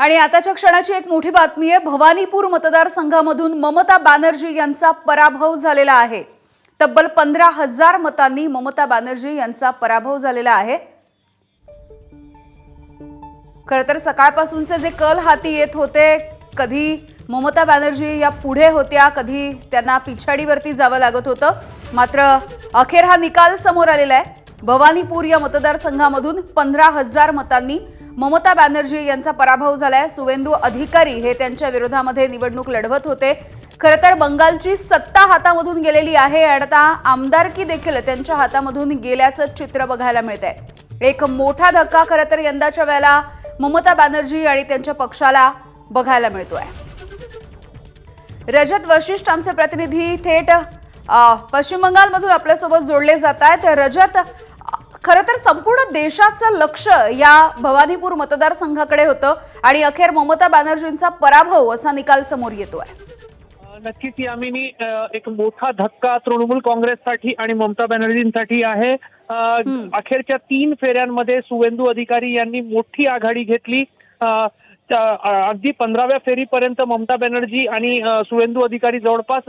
आणि आताच्या क्षणाची एक मोठी बातमी आहे। भवानीपूर मतदारसंघामधून ममता बॅनर्जी यांचा पराभव झालेला आहे। तब्बल 15,000 मतांनी ममता बॅनर्जी यांचा पराभव झालेला आहे। खरं तर सकाळपासूनचे जे कल हाती येत होते, कधी ममता बॅनर्जी या पुढे होत्या, कधी त्यांना पिछाडीवरती जावं लागत होतं, मात्र अखेर हा निकाल समोर आलेला आहे। भवानीपूर या मतदारसंघामधून 15,000 मतांनी ममता बॅनर्जी यांचा पराभव झालाय। सुवेंदू अधिकारी हे त्यांच्या विरोधामध्ये निवडणूक लढवत होते। खरं तर बंगालची सत्ता हातामधून गेलेली आहे आणि आता आमदारकी देखील त्यांच्या हातामधून गेल्याचं चित्र बघायला मिळतंय। एक मोठा धक्का खरं तर यंदाच्या वेळेला ममता बॅनर्जी आणि त्यांच्या पक्षाला बघायला मिळतोय। रजत वशिष्ठ आमचे प्रतिनिधी थेट पश्चिम बंगालमधून आपल्यासोबत जोडले जात आहेत। रजत, खरं तर संपूर्ण देशाचं लक्ष या भवानीपूर मतदारसंघाकडे होतं आणि अखेर ममता बॅनर्जींचा पराभव असा निकाल समोर येतोय। नक्कीच यामिनी, एक मोठा धक्का तृणमूल काँग्रेससाठी आणि ममता बॅनर्जींसाठी आहे। अखेरच्या 3 फेऱ्यांमध्ये सुवेंदू अधिकारी यांनी मोठी आघाडी घेतली। अगदी 15व्या फेरीपर्यंत ममता बॅनर्जी आणि सुवेंदू अधिकारी जवळपास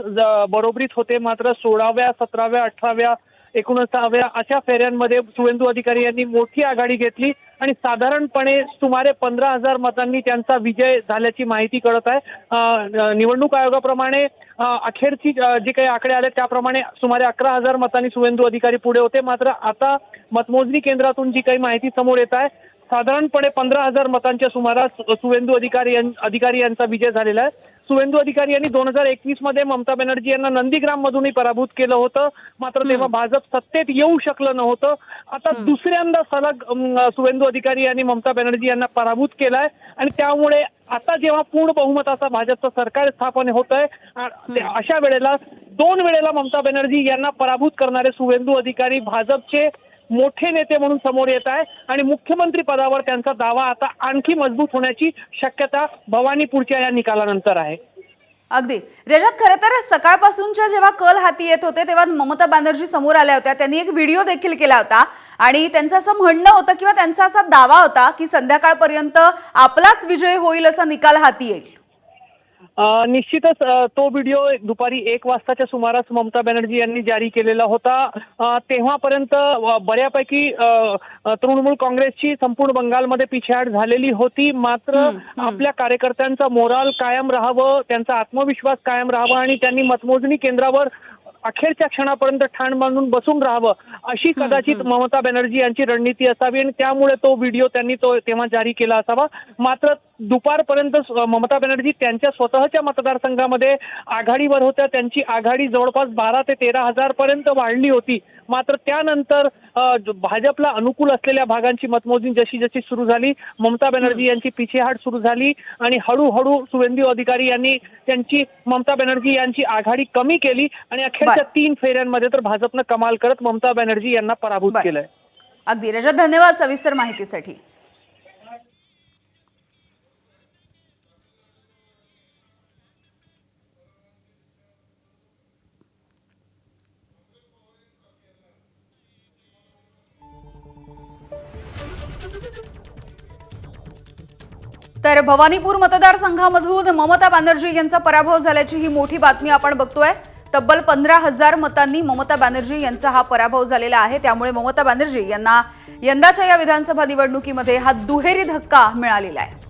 बरोबरीत होते, मात्र 16व्या 17व्या 18व्या 19व्या अशा फेऱ्यांमध्ये सुवेंदू अधिकारी यांनी मोठी आघाडी घेतली आणि साधारणपणे सुमारे 15,000 मतांनी त्यांचा विजय झाल्याची माहिती कळत आहे। निवडणूक आयोगाप्रमाणे अखेरची जे काही आकडे आले त्याप्रमाणे सुमारे 11,000 मतांनी सुवेंदू अधिकारी पुढे होते, मात्र आता मतमोजणी केंद्रातून जी काही माहिती समोर येत आहे, साधारणपणे 15,000 मतांच्या सुमारास सुवेंदू अधिकारी यांचा विजय झालेला आहे। सुवेंदू अधिकारी यांनी 2021 मध्ये ममता बॅनर्जी यांना नंदीग्राम मधूनही पराभूत केलं होतं, मात्र तेव्हा भाजप सत्तेत येऊ शकलं नव्हतं। आता दुसऱ्यांदा सलग सुवेंदू अधिकारी यांनी ममता बॅनर्जी यांना पराभूत केलाय आणि त्यामुळे आता जेव्हा पूर्ण बहुमताचा भाजपचं सरकार स्थापन होत आहे, अशा वेळेला 2 वेळेला ममता बॅनर्जी यांना पराभूत करणारे सुवेंदू अधिकारी भाजपचे मोठे नेते म्हणून समोर येत आहे आणि मुख्यमंत्री पदावर त्यांचा दावा आता आणखी मजबूत होण्याची शक्यता भवानीपूरच्या या निकालानंतर आहे। अगदी रजत, खरं तर सकाळपासूनच्या जेव्हा कल हाती येत होते तेव्हा ममता बॅनर्जी समोर आल्या होत्या। त्यांनी एक व्हिडिओ देखील केला होता आणि त्यांचं असं म्हणणं होतं किंवा त्यांचा असा दावा होता की संध्याकाळपर्यंत आपलाच विजय होईल, असा निकाल हाती येईल। निश्चितच तो व्हिडिओ दुपारी 1 वाजताच्या सुमारास ममता बॅनर्जी यांनी जारी केलेला होता। तेव्हापर्यंत बऱ्यापैकी तृणमूल काँग्रेसची संपूर्ण बंगालमध्ये पिछेहाट झालेली होती, मात्र आपल्या कार्यकर्त्यांचा मोराल कायम राहावं, त्यांचा आत्मविश्वास कायम राहावा आणि त्यांनी मतमोजणी केंद्रावर अखेरच्या क्षणापर्यंत ठाण बांधून बसून राहावं अशी कदाचित ममता बॅनर्जी यांची रणनीती असावी आणि त्यामुळे तो व्हिडिओ त्यांनी तेव्हा जारी केला असावा। मात्र दुपारपर्यंत ममता बॅनर्जी त्यांच्या स्वतःच्या मतदारसंघामध्ये आघाडीवर होत्या। त्यांची आघाडी जवळपास 12 ते 13,000 पर्यंत वाढली होती, मात्र त्यानंतर भाजपला अनुकूल असलेल्या भागांची मतमोजणी जशी जशी सुरू झाली, ममता बॅनर्जी यांची पिछेहाट सुरू झाली आणि हळूहळू सुवेंदू अधिकारी यांनी त्यांची ममता बॅनर्जी यांची आघाडी कमी केली आणि अखेरच्या 3 फेऱ्यांमध्ये तर भाजपनं कमाल करत ममता बॅनर्जी यांना पराभूत केलंय। अगदी रजत, धन्यवाद सविस्तर माहितीसाठी। तर भवानीपूर मतदारसंघामधून ममता बॅनर्जी यांचा पराभव झाल्याची ही मोठी बातमी आपण बघतोय। तब्बल 15,000 मतांनी ममता बॅनर्जी यांचा हा पराभव झालेला आहे। त्यामुळे ममता बॅनर्जी यांना यंदाच्या या विधानसभा निवडणुकीमध्ये हा दुहेरी धक्का मिळालेला आहे।